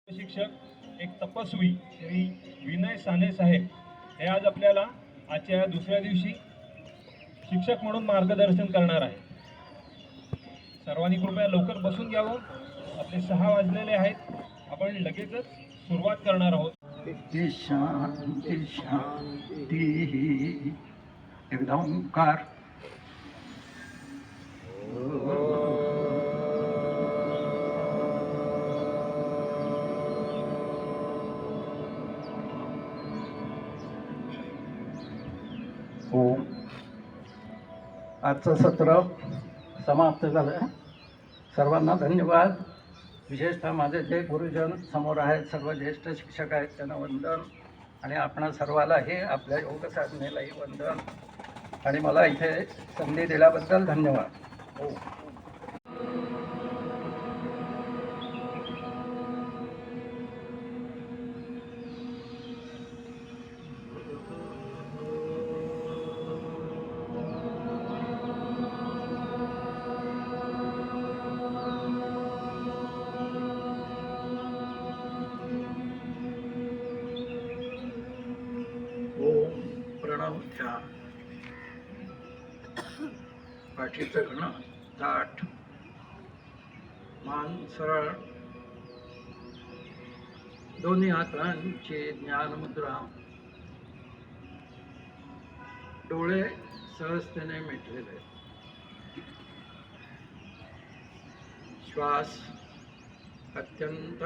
शिक्षक एक तपस्वी श्री विनय साने साहेब हे आज आपल्याला आजच्या दुसऱ्या दिवशी शिक्षक म्हणून मार्गदर्शन करणार आहे. सर्वांनी कृपया लवकर बसून घ्यावं. आपले 6 वाजलेले आहेत. आपण लगेचच सुरुवात करणार आहोत. शांती शांती एकदा ओंकार. ओम. आजचं सत्र समाप्त झालं. सर्वांना धन्यवाद. विशेषतः माझे जे गुरुजन समोर आहेत, सर्व ज्येष्ठ शिक्षक आहेत, त्यांना वंदन. आणि आपणा सर्वालाही आपल्या योग साधनेलाही वंदन. आणि मला इथे संधी दिल्याबद्दल धन्यवाद. हो. ओम प्रणव ध्या. पाठीचं घण ताठ, मान सरळ, दोन्ही हातांची ज्ञान मुद्रा, डोळे सहजतेने मिटलेले, श्वास अत्यंत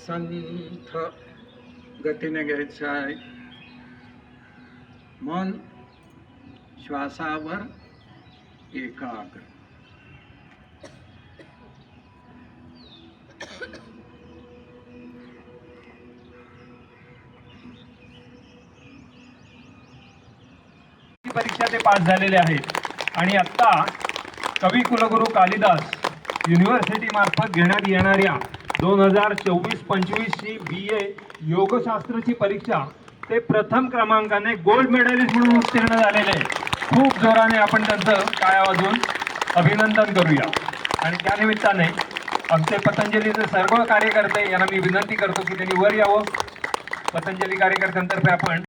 संथ गतीने घ्यायचं आहे. मन श्वासावर एकाग्र. परीक्षा ते पास झालेले आहेत आणि आता कवी कुलगुरू कालिदास युनिव्हर्सिटी मार्फत घेण्यात येणाऱ्या 2024-25 ची BA योगशास्त्राची परीक्षा ते प्रथम क्रमांकाने गोल्ड मेडलिस्ट म्हणून उत्तीर्ण झालेले. खूप जोराने आपण त्यांचं टाळ्या वाजवून अभिनंदन करूया. आणि त्यानिमित्ताने आमचे पतंजलीचे सर्व कार्यकर्ते यांना मी विनंती करतो की त्यांनी वर यावं. पतंजली कार्यकर्त्यांतर्फे आपण